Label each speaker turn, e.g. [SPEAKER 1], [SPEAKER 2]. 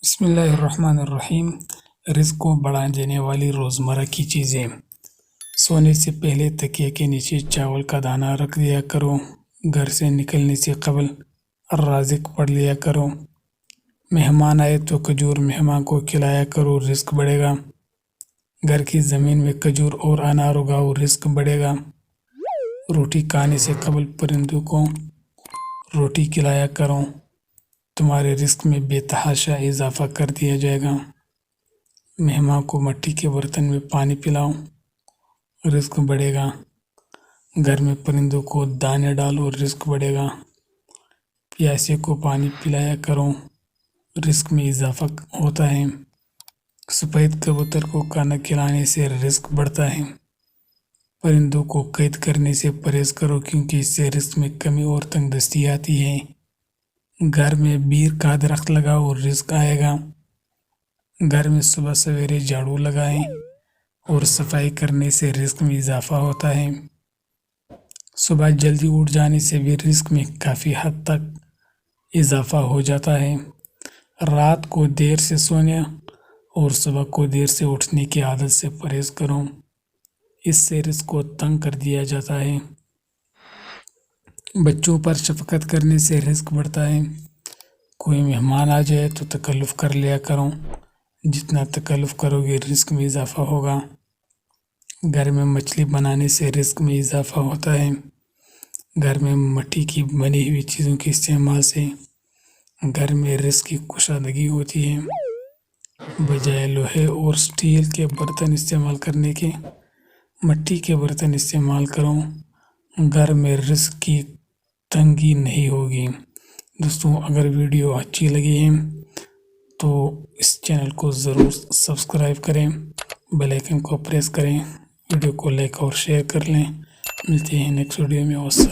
[SPEAKER 1] بسم اللہ الرحمن الرحیم۔ رزق کو بڑھا دینے والی روزمرہ کی چیزیں۔ سونے سے پہلے تکیے کے نیچے چاول کا دانہ رکھ دیا کرو۔ گھر سے نکلنے سے قبل الرازق پڑھ لیا کرو۔ مہمان آئے تو کھجور مہمان کو کھلایا کرو، رزق بڑھے گا۔ گھر کی زمین میں کھجور اور انار اگاؤ، رزق بڑھے گا۔ روٹی کھانے سے قبل پرندوں کو روٹی کھلایا کرو، تمہارے رزق میں بے تحاشا اضافہ کر دیا جائے گا۔ مہمان کو مٹی کے برتن میں پانی پلاؤ، رزق بڑھے گا۔ گھر میں پرندوں کو دانے ڈالو، رزق بڑھے گا۔ پیاسے کو پانی پلایا کرو، رزق میں اضافہ ہوتا ہے۔ سفید کبوتر کو کھانا کھلانے سے رزق بڑھتا ہے۔ پرندوں کو قید کرنے سے پرہیز کرو، کیونکہ اس سے رزق میں کمی اور تنگ دستی آتی ہے۔ گھر میں بیر کا درخت لگاؤ، رزق آئے گا۔ گھر میں صبح سویرے جھاڑو لگائیں اور صفائی کرنے سے رزق میں اضافہ ہوتا ہے۔ صبح جلدی اٹھ جانے سے بھی رزق میں کافی حد تک اضافہ ہو جاتا ہے۔ رات کو دیر سے سونے اور صبح کو دیر سے اٹھنے کی عادت سے پرہیز کرو، اس سے رزق کو تنگ کر دیا جاتا ہے۔ بچوں پر شفقت کرنے سے رزق بڑھتا ہے۔ کوئی مہمان آ جائے تو تکلف کر لیا کرو، جتنا تکلف کرو گے رزق میں اضافہ ہوگا۔ گھر میں مچھلی بنانے سے رزق میں اضافہ ہوتا ہے۔ گھر میں مٹی کی بنی ہوئی چیزوں کے استعمال سے گھر میں رزق کی کشادگی ہوتی ہے۔ بجائے لوہے اور سٹیل کے برتن استعمال کرنے کے مٹی کے برتن استعمال کرو، گھر میں رزق کی تنگی نہیں ہوگی۔ دوستوں، اگر ویڈیو اچھی لگی ہے تو اس چینل کو ضرور سبسکرائب کریں، بیل آئیکن کو پریس کریں، ویڈیو کو لائک اور شیئر کر لیں۔ ملتے ہیں نیکسٹ ویڈیو میں۔